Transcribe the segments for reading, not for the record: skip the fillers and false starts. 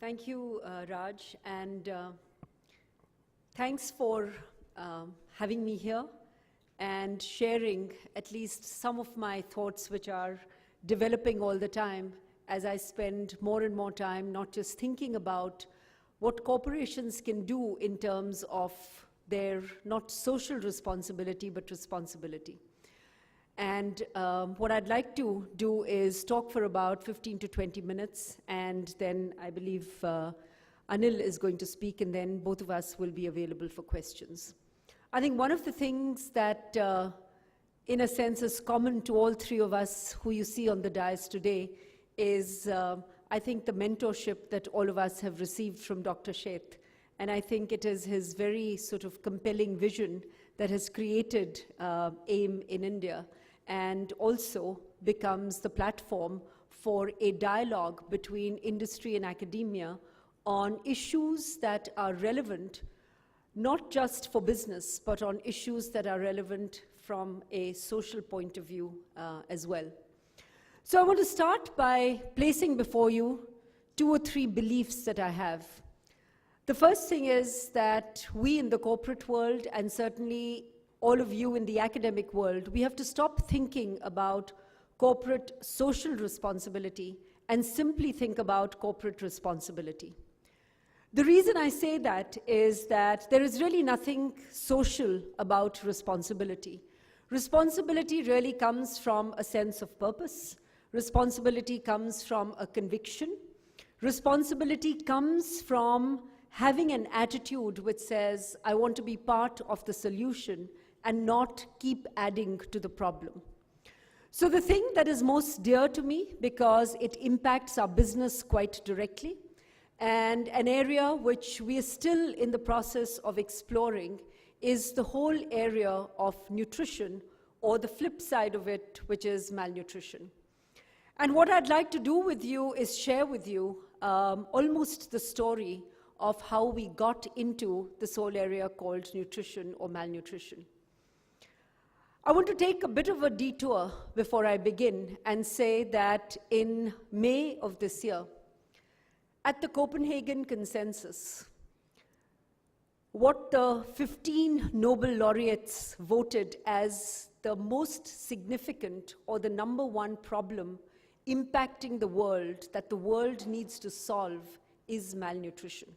Thank you, Raj, and thanks for having me here and sharing at least some of my thoughts, which are developing all the time as I spend more and more time not just thinking about what corporations can do in terms of their not social responsibility, but responsibility. And what I'd like to do is talk for about 15 to 20 minutes, and then I believe Anil is going to speak, and then both of us will be available for questions. I think one of the things that, in a sense, is common to all three of us who you see on the dais today is, I think, the mentorship that all of us have received from Dr. Sheth. And I think it is his very sort of compelling vision that has created AIM in India, and also becomes the platform for a dialogue between industry and academia on issues that are relevant, not just for business, but on issues that are relevant from a social point of view as well. So I want to start by placing before you 2 or 3 beliefs that I have. The first thing is that we in the corporate world, and certainly all of you in the academic world, we have to stop thinking about corporate social responsibility and simply think about corporate responsibility. The reason I say that is that there is really nothing social about responsibility. Responsibility really comes from a sense of purpose. Responsibility comes from a conviction. Responsibility comes from having an attitude which says, I want to be part of the solution and not keep adding to the problem. So the thing that is most dear to me, because it impacts our business quite directly, and an area which we are still in the process of exploring, is the whole area of nutrition, or the flip side of it, which is malnutrition. And what I'd like to do with you is share with you almost the story of how we got into this whole area called nutrition or malnutrition. I want to take a bit of a detour before I begin and say that in May of this year, at the Copenhagen Consensus, what the 15 Nobel laureates voted as the most significant or the #1 problem impacting the world that the world needs to solve is malnutrition.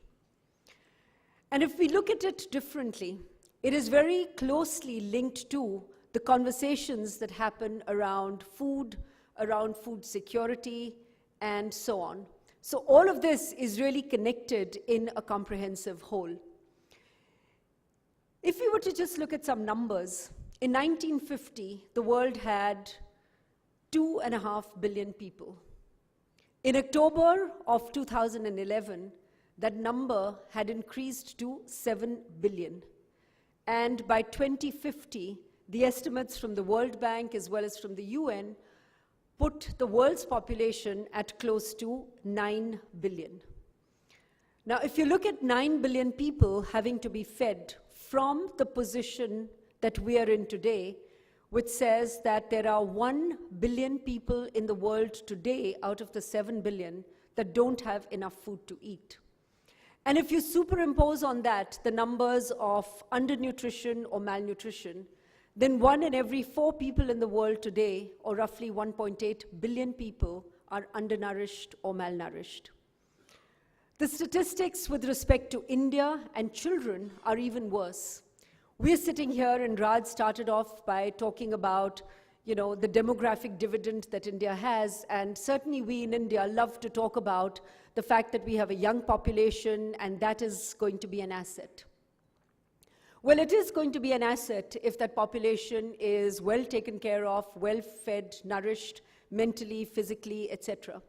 And if we look at it differently, it is very closely linked to the conversations that happen around food security, and so on. So all of this is really connected in a comprehensive whole. If we were to just look at some numbers, in 1950, the world had 2.5 billion people. In October of 2011, that number had increased to 7 billion. And by 2050, the estimates from the World Bank as well as from the UN put the world's population at close to 9 billion. Now, if you look at 9 billion people having to be fed from the position that we are in today, which says that there are 1 billion people in the world today out of the 7 billion that don't have enough food to eat. And if you superimpose on that the numbers of undernutrition or malnutrition, then 1 in every 4 people in the world today, or roughly 1.8 billion people, are undernourished or malnourished. The statistics with respect to India and children are even worse. We're sitting here, and Raj started off by talking about, the demographic dividend that India has, and certainly we in India love to talk about the fact that we have a young population, and that is going to be an asset. Well, it is going to be an asset if that population is well taken care of, well fed, nourished, mentally, physically, etc.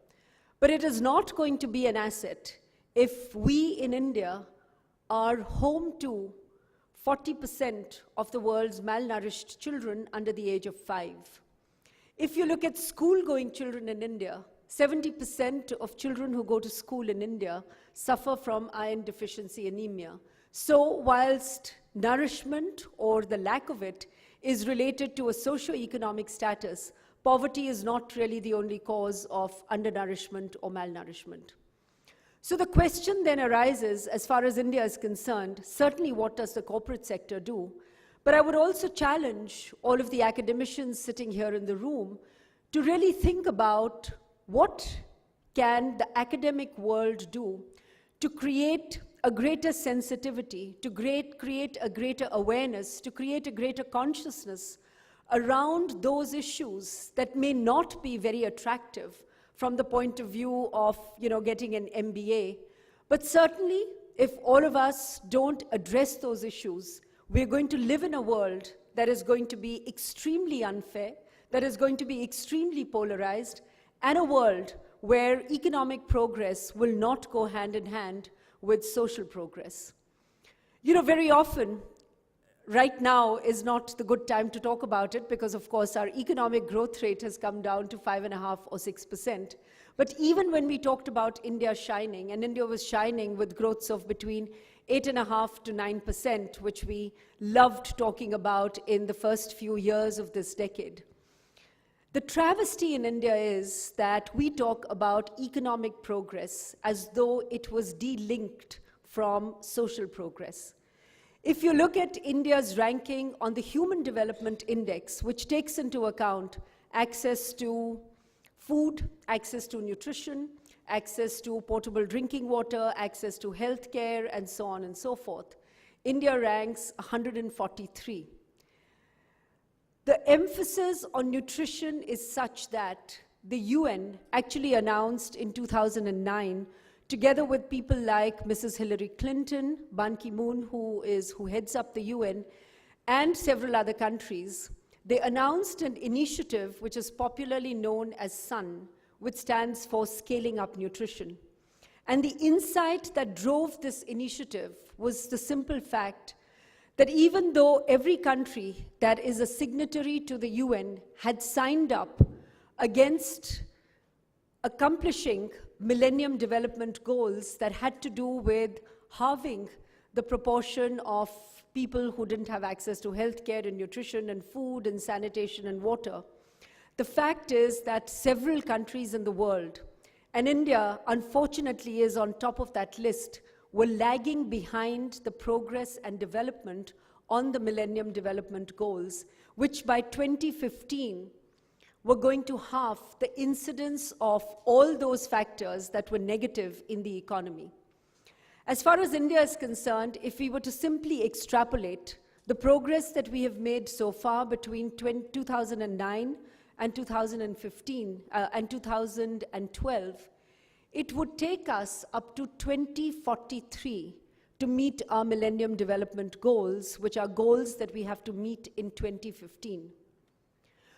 But it is not going to be an asset if we in India are home to 40% of the world's malnourished children under the age of 5. If you look at school-going children in India, 70% of children who go to school in India suffer from iron deficiency anemia. So whilst nourishment or the lack of it is related to a socio-economic status, poverty is not really the only cause of undernourishment or malnourishment. So the question then arises, as far as India is concerned, certainly what does the corporate sector do? But I would also challenge all of the academicians sitting here in the room to really think about what can the academic world do to create a greater sensitivity, to create a greater awareness, to create a greater consciousness around those issues that may not be very attractive from the point of view of, getting an MBA. But certainly, if all of us don't address those issues, we're going to live in a world that is going to be extremely unfair, that is going to be extremely polarized, and a world where economic progress will not go hand in hand with social progress. Very often, right now is not the good time to talk about it because, of course, our economic growth rate has come down to 5.5 or 6%. But even when we talked about India shining, and India was shining with growths of between 8.5 to 9%, which we loved talking about in the first few years of this decade. The travesty in India is that we talk about economic progress as though it was de-linked from social progress. If you look at India's ranking on the Human Development Index, which takes into account access to food, access to nutrition, access to potable drinking water, access to healthcare, and so on and so forth, India ranks 143. The emphasis on nutrition is such that the UN actually announced in 2009, together with people like Mrs. Hillary Clinton, Ban Ki-moon, who heads up the UN, and several other countries, they announced an initiative which is popularly known as SUN, which stands for Scaling Up Nutrition. And the insight that drove this initiative was the simple fact that even though every country that is a signatory to the UN had signed up against accomplishing Millennium Development Goals that had to do with halving the proportion of people who didn't have access to healthcare and nutrition and food and sanitation and water, the fact is that several countries in the world, and India unfortunately is on top of that list, were lagging behind the progress and development on the Millennium Development Goals, which by 2015 were going to halve the incidence of all those factors that were negative in the economy. As far as India is concerned, if we were to simply extrapolate the progress that we have made so far between 2009 and 2015 and 2012, it would take us up to 2043 to meet our Millennium Development Goals, which are goals that we have to meet in 2015.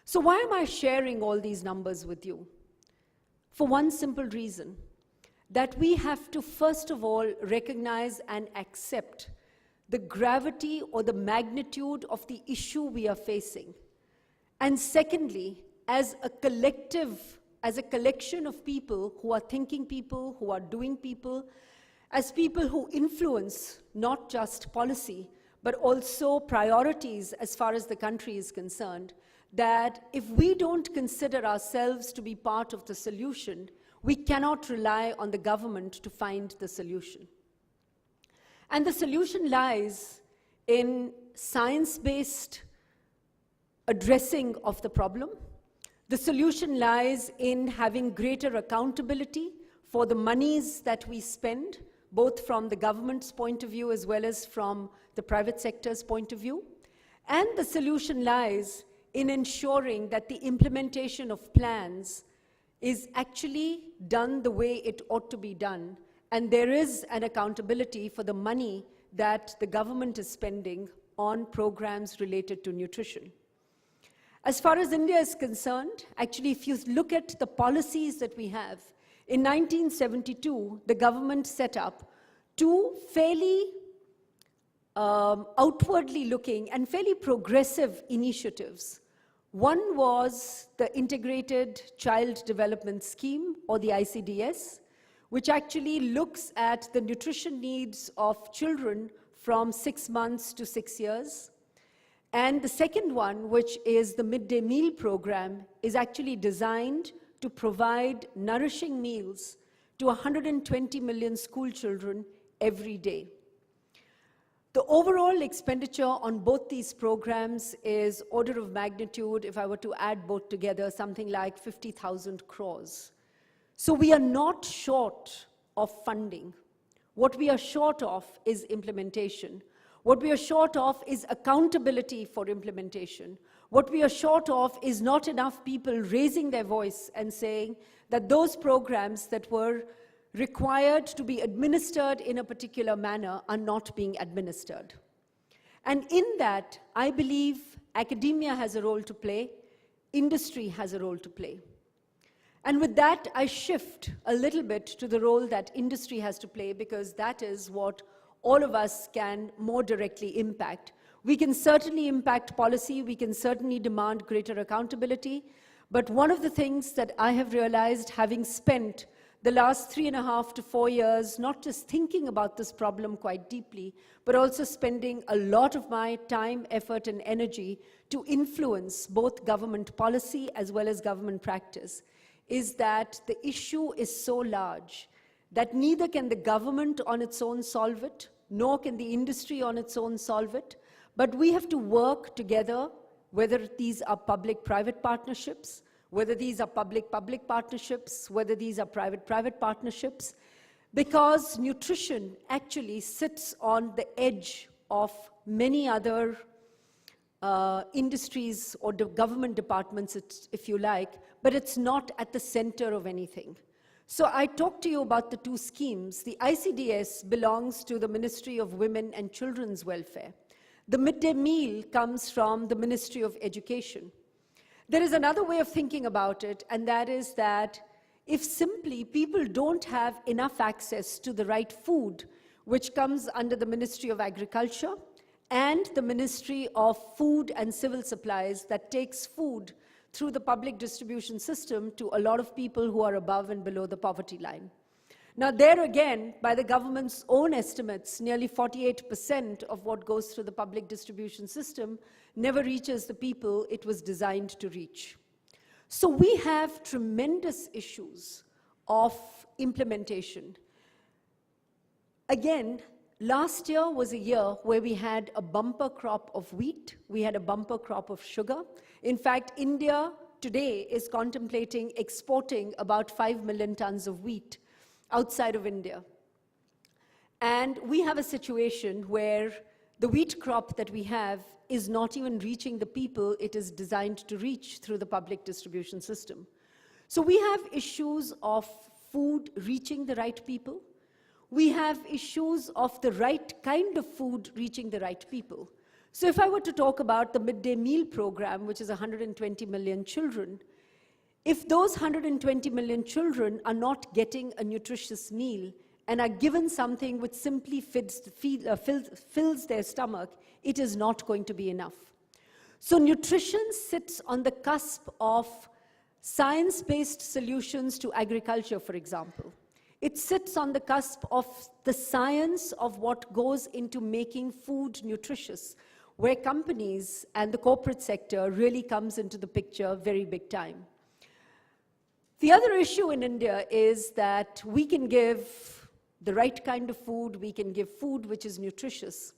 So why am I sharing all these numbers with you? For one simple reason, that we have to first of all recognize and accept the gravity or the magnitude of the issue we are facing. And secondly, as a collection of people who are thinking people, who are doing people, as people who influence not just policy, but also priorities as far as the country is concerned, that if we don't consider ourselves to be part of the solution, we cannot rely on the government to find the solution. And the solution lies in science-based addressing of the problem. The solution lies in having greater accountability for the monies that we spend, both from the government's point of view as well as from the private sector's point of view. And the solution lies in ensuring that the implementation of plans is actually done the way it ought to be done, and there is an accountability for the money that the government is spending on programs related to nutrition. As far as India is concerned, actually, if you look at the policies that we have, in 1972, the government set up two fairly outwardly looking and fairly progressive initiatives. One was the Integrated Child Development Scheme, or the ICDS, which actually looks at the nutrition needs of children from 6 months to 6 years. And the second one, which is the midday meal program, is actually designed to provide nourishing meals to 120 million school children every day. The overall expenditure on both these programs is order of magnitude, if I were to add both together, something like 50,000 crores. So we are not short of funding. What we are short of is implementation. What we are short of is accountability for implementation. What we are short of is not enough people raising their voice and saying that those programs that were required to be administered in a particular manner are not being administered. And in that, I believe academia has a role to play, industry has a role to play. And with that, I shift a little bit to the role that industry has to play, because that is what all of us can more directly impact. We can certainly impact policy, we can certainly demand greater accountability, but one of the things that I have realized, having spent the last 3.5 to 4 years, not just thinking about this problem quite deeply, but also spending a lot of my time, effort, and energy to influence both government policy as well as government practice, is that the issue is so large that neither can the government on its own solve it, nor can the industry on its own solve it, but we have to work together, whether these are public-private partnerships, whether these are public-public partnerships, whether these are private-private partnerships, because nutrition actually sits on the edge of many other industries or government departments, if you like, but it's not at the center of anything. So I talked to you about the two schemes. The ICDS belongs to the Ministry of Women and Children's Welfare. The midday meal comes from the Ministry of Education. There is another way of thinking about it, and that is that if simply people don't have enough access to the right food, which comes under the Ministry of Agriculture and the Ministry of Food and Civil Supplies that takes food through the public distribution system to a lot of people who are above and below the poverty line. Now there again, by the government's own estimates, nearly 48% of what goes through the public distribution system never reaches the people it was designed to reach. So we have tremendous issues of implementation. Again, last year was a year where we had a bumper crop of wheat, we had a bumper crop of sugar. In fact, India today is contemplating exporting about 5 million tons of wheat outside of India. And we have a situation where the wheat crop that we have is not even reaching the people it is designed to reach through the public distribution system. So we have issues of food reaching the right people. We have issues of the right kind of food reaching the right people. So if I were to talk about the midday meal program, which is 120 million children, if those 120 million children are not getting a nutritious meal and are given something which simply fills their stomach, it is not going to be enough. So nutrition sits on the cusp of science-based solutions to agriculture, for example. It sits on the cusp of the science of what goes into making food nutritious, where companies and the corporate sector really comes into the picture very big time. The other issue in India is that we can give the right kind of food, we can give food which is nutritious,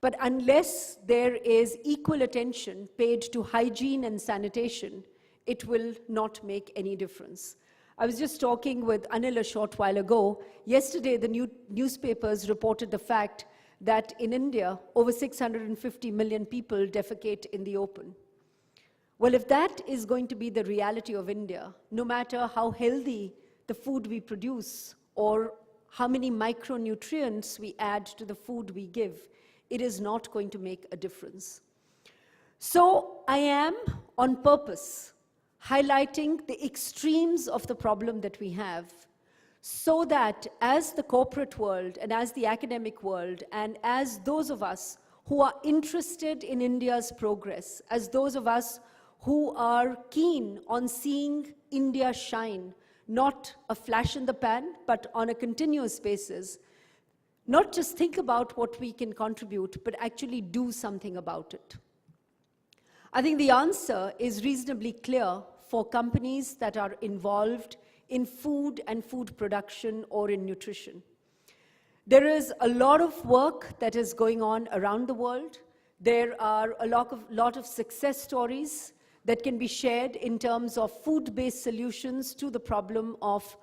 but unless there is equal attention paid to hygiene and sanitation, it will not make any difference. I was just talking with Anil a short while ago. Yesterday, the newspapers reported the fact that in India, over 650 million people defecate in the open. Well, if that is going to be the reality of India, no matter how healthy the food we produce or how many micronutrients we add to the food we give, it is not going to make a difference. So I am, on purpose, highlighting the extremes of the problem that we have, so that as the corporate world and as the academic world and as those of us who are interested in India's progress, as those of us who are keen on seeing India shine, not a flash in the pan, but on a continuous basis, not just think about what we can contribute, but actually do something about it. I think the answer is reasonably clear for companies that are involved in food and food production or in nutrition. There is a lot of work that is going on around the world. There are a lot of success stories that can be shared in terms of food-based solutions to the problem of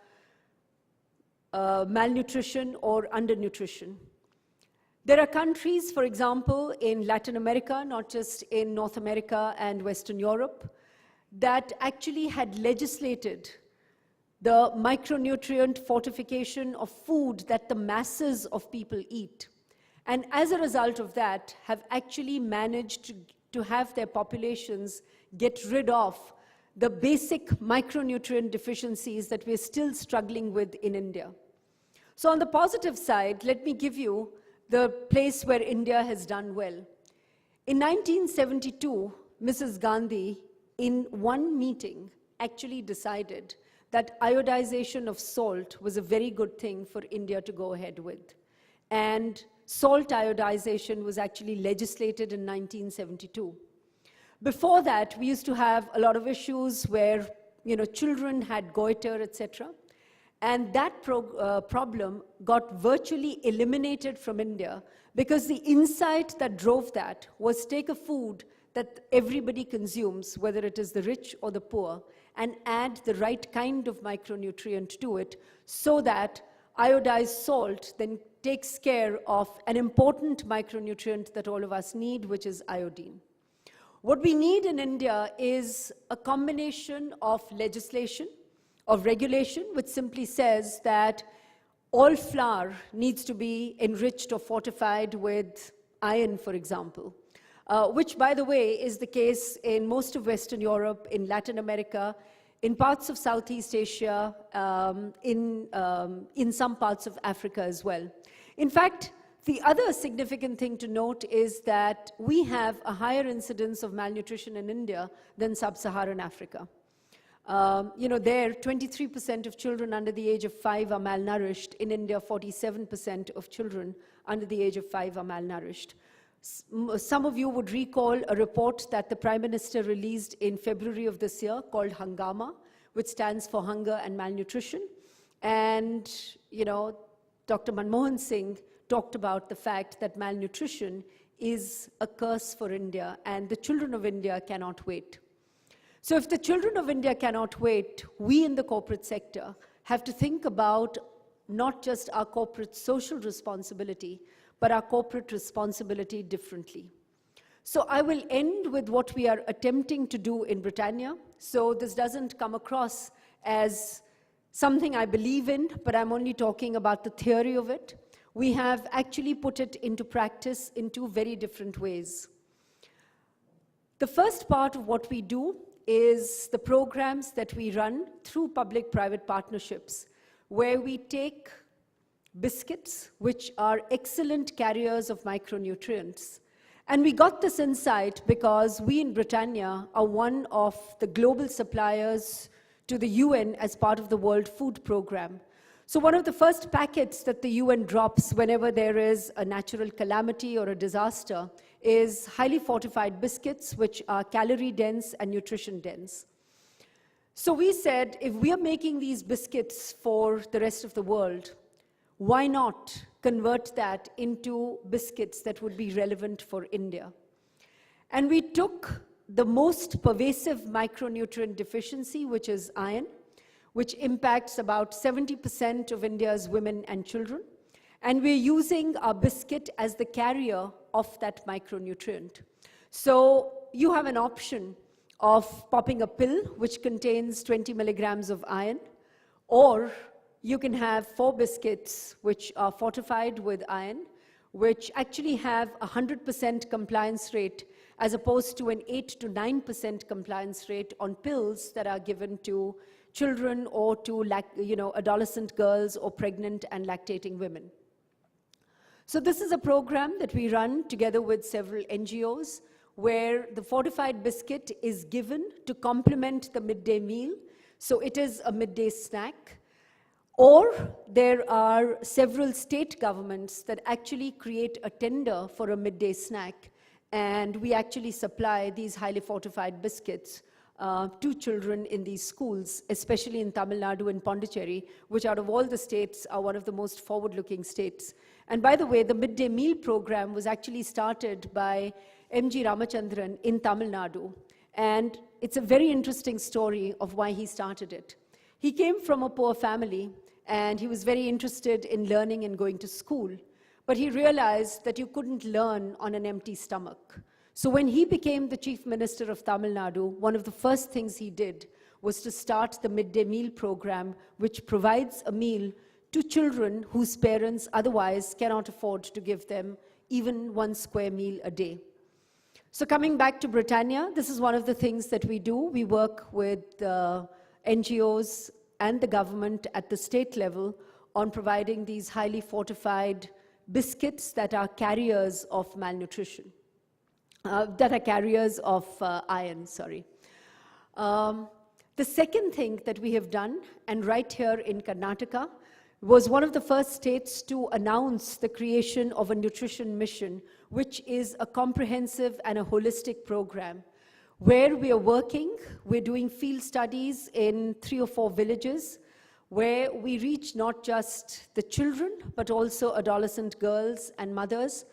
malnutrition or undernutrition. There are countries, for example, in Latin America, not just in North America and Western Europe, that actually had legislated the micronutrient fortification of food that the masses of people eat. And as a result of that, have actually managed to have their populations get rid of the basic micronutrient deficiencies that we're still struggling with in India. So on the positive side, let me give you the place where India has done well. In 1972, Mrs. Gandhi, in one meeting, actually decided that iodization of salt was a very good thing for India to go ahead with. And salt iodization was actually legislated in 1972. Before that, we used to have a lot of issues where, children had goiter, etc. And that problem got virtually eliminated from India because the insight that drove that was take a food that everybody consumes, whether it is the rich or the poor, and add the right kind of micronutrient to it so that iodized salt then takes care of an important micronutrient that all of us need, which is iodine. What we need in India is a combination of legislation, of regulation, which simply says that all flour needs to be enriched or fortified with iron, for example, which, by the way, is the case in most of Western Europe, in Latin America, in parts of Southeast Asia, in some parts of Africa as well. In fact, the other significant thing to note is that we have a higher incidence of malnutrition in India than sub-Saharan Africa. There, 23% of children under the age of 5 are malnourished. In India, 47% of children under the age of 5 are malnourished. Some of you would recall a report that the Prime Minister released in February of this year called Hangama, which stands for Hunger and Malnutrition. And, Dr. Manmohan Singh talked about the fact that malnutrition is a curse for India, and the children of India cannot wait. So if the children of India cannot wait, we in the corporate sector have to think about not just our corporate social responsibility, but our corporate responsibility differently. So I will end with what we are attempting to do in Britannia. So this doesn't come across as something I believe in, but I'm only talking about the theory of it. We have actually put it into practice in two very different ways. The first part of what we do is the programs that we run through public-private partnerships, where we take biscuits, which are excellent carriers of micronutrients. And we got this insight because we in Britannia are one of the global suppliers to the UN as part of the World Food Programme. So one of the first packets that the UN drops whenever there is a natural calamity or a disaster is highly fortified biscuits, which are calorie dense and nutrition dense. So we said, if we are making these biscuits for the rest of the world, why not convert that into biscuits that would be relevant for India? And we took the most pervasive micronutrient deficiency, which is iron, which impacts about 70% of India's women and children. And we're using our biscuit as the carrier of that micronutrient. So you have an option of popping a pill, which contains 20 milligrams of iron, or you can have 4 biscuits, which are fortified with iron, which actually have a 100% compliance rate, as opposed to an 8 to 9% compliance rate on pills that are given to children or to adolescent girls or pregnant and lactating women. So this is a program that we run together with several NGOs, where the fortified biscuit is given to complement the midday meal. So it is a midday snack. Or there are several state governments that actually create a tender for a midday snack, and we actually supply these highly fortified biscuits to children in these schools, especially in Tamil Nadu and Pondicherry, which out of all the states are one of the most forward-looking states. And by the way, the midday meal program was actually started by M.G. Ramachandran in Tamil Nadu. And it's a very interesting story of why he started it. He came from a poor family, and he was very interested in learning and going to school. But he realized that you couldn't learn on an empty stomach. So when he became the Chief Minister of Tamil Nadu, one of the first things he did was to start the midday meal program, which provides a meal to children whose parents otherwise cannot afford to give them even 1 square meal a day. So coming back to Britannia, this is one of the things that we do. We work with NGOs and the government at the state level on providing these highly fortified biscuits that are carriers of malnutrition. That are carriers of iron, sorry. The second thing that we have done, and right here in Karnataka, was one of the first states to announce the creation of a nutrition mission, which is a comprehensive and a holistic program, where we are working, we're doing field studies in 3 or 4 villages, where we reach not just the children, but also adolescent girls and mothers.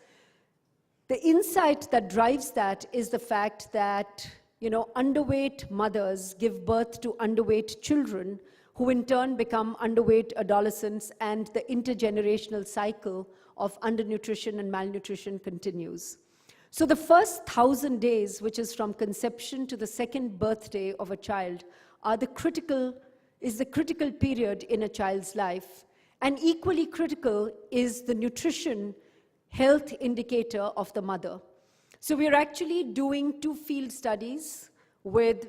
The insight that drives that is the fact that, underweight mothers give birth to underweight children, who in turn become underweight adolescents, and the intergenerational cycle of undernutrition and malnutrition continues. So the first 1,000 days, which is from conception to the 2nd birthday of a child, is the critical period in a child's life. And equally critical is the nutrition health indicator of the mother. So we're actually doing 2 field studies with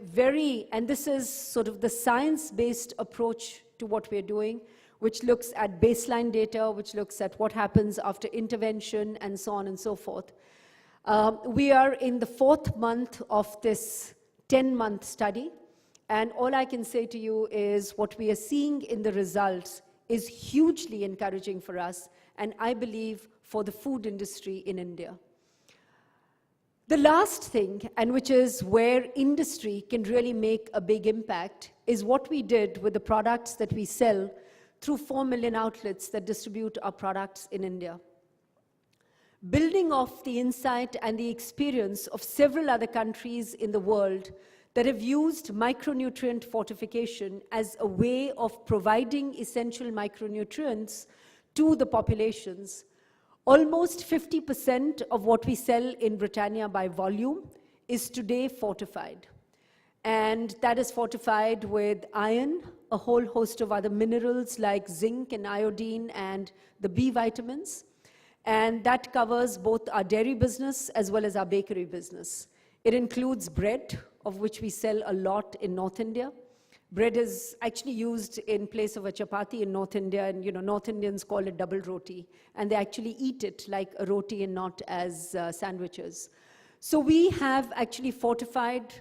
and this is sort of the science-based approach to what we're doing, which looks at baseline data, which looks at what happens after intervention, and so on and so forth. We are in the 4th month of this 10-month study, and all I can say to you is what we are seeing in the results is hugely encouraging for us, and I believe for the food industry in India. The last thing, and which is where industry can really make a big impact, is what we did with the products that we sell through 4 million outlets that distribute our products in India. Building off the insight and the experience of several other countries in the world that have used micronutrient fortification as a way of providing essential micronutrients to the populations, almost 50% of what we sell in Britannia by volume is today fortified. And that is fortified with iron, a whole host of other minerals like zinc and iodine and the B vitamins. And that covers both our dairy business as well as our bakery business. It includes bread, of which we sell a lot in North India. Bread is actually used in place of a chapati in North India, and North Indians call it double roti, and they actually eat it like a roti and not as sandwiches. So we have actually fortified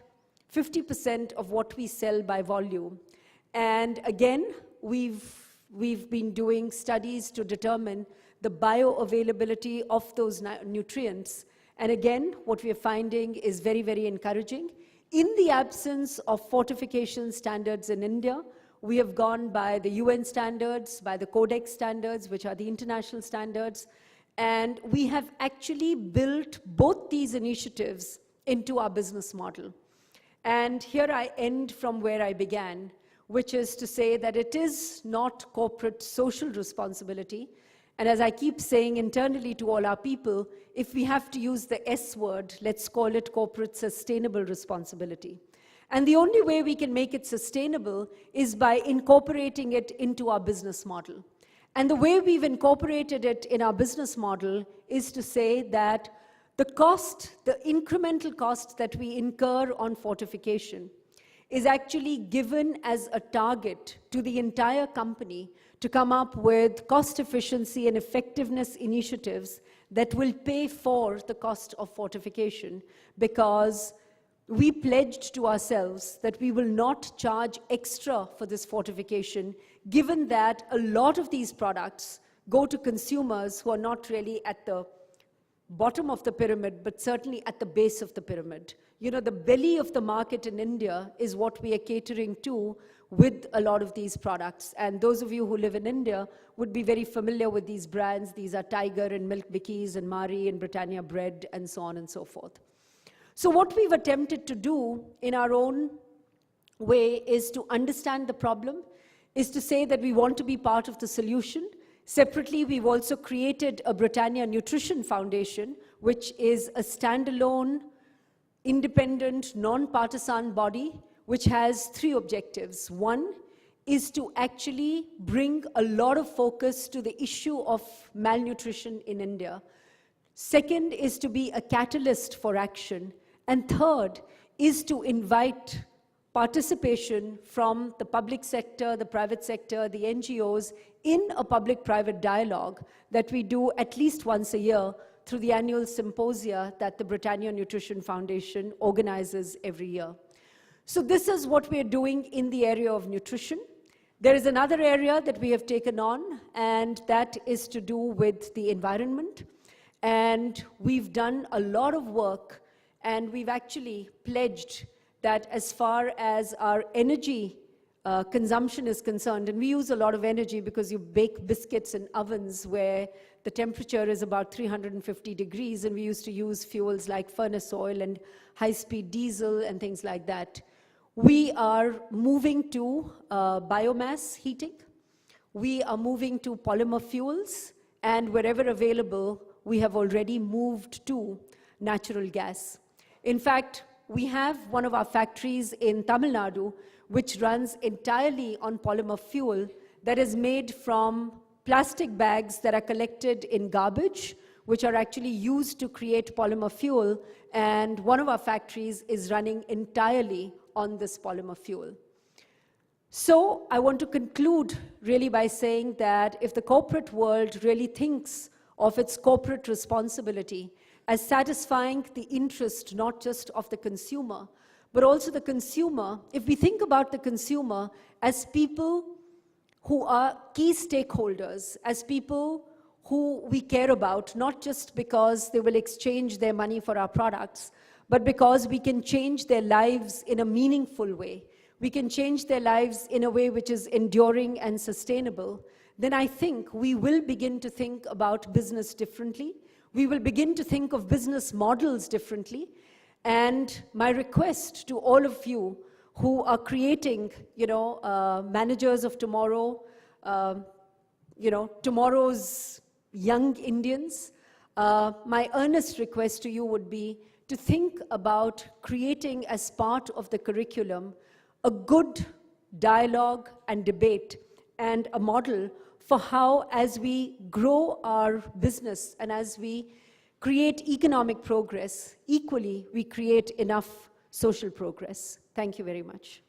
50% of what we sell by volume. And again, we've been doing studies to determine the bioavailability of those nutrients. And again, what we are finding is very, very encouraging. In the absence of fortification standards in India, we have gone by the UN standards, by the Codex standards, which are the international standards, and we have actually built both these initiatives into our business model. And here I end from where I began, which is to say that it is not corporate social responsibility. And as I keep saying internally to all our people, if we have to use the S word, let's call it corporate sustainable responsibility. And the only way we can make it sustainable is by incorporating it into our business model. And the way we've incorporated it in our business model is to say that the incremental cost that we incur on fortification is actually given as a target to the entire company to come up with cost efficiency and effectiveness initiatives that will pay for the cost of fortification, because we pledged to ourselves that we will not charge extra for this fortification, given that a lot of these products go to consumers who are not really at the bottom of the pyramid, but certainly at the base of the pyramid. You know, the belly of the market in India is what we are catering to with a lot of these products. And those of you who live in India would be very familiar with these brands. These are Tiger and Milk Bikis and Marie and Britannia Bread and so on and so forth. So what we've attempted to do in our own way is to understand the problem, is to say that we want to be part of the solution. Separately, we've also created a Britannia Nutrition Foundation, which is a standalone, independent, non-partisan body, which has 3 objectives. One is to actually bring a lot of focus to the issue of malnutrition in India. Second is to be a catalyst for action. And third is to invite participation from the public sector, the private sector, the NGOs in a public-private dialogue that we do at least once a year through the annual symposia that the Britannia Nutrition Foundation organizes every year. So this is what we're doing in the area of nutrition. There is another area that we have taken on, and that is to do with the environment. And we've done a lot of work, and we've actually pledged that as far as our energy consumption is concerned, and we use a lot of energy because you bake biscuits in ovens where the temperature is about 350 degrees, and we used to use fuels like furnace oil and high-speed diesel and things like that. We are moving to biomass heating. We are moving to polymer fuels, and wherever available, we have already moved to natural gas. In fact, we have one of our factories in Tamil Nadu, which runs entirely on polymer fuel that is made from plastic bags that are collected in garbage, which are actually used to create polymer fuel, and one of our factories is running entirely on this polymer fuel. So I want to conclude really by saying that if the corporate world really thinks of its corporate responsibility as satisfying the interest not just of the consumer, but also the consumer, if we think about the consumer as people who are key stakeholders, as people who we care about, not just because they will exchange their money for our products, but because we can change their lives in a meaningful way. We can change their lives in a way which is enduring and sustainable. Then I think we will begin to think about business differently. We will begin to think of business models differently. And my request to all of you who are creating, managers of tomorrow, tomorrow's young Indians, my earnest request to you would be to think about creating as part of the curriculum a good dialogue and debate and a model for how, as we grow our business and as we create economic progress, equally we create enough social progress. Thank you very much.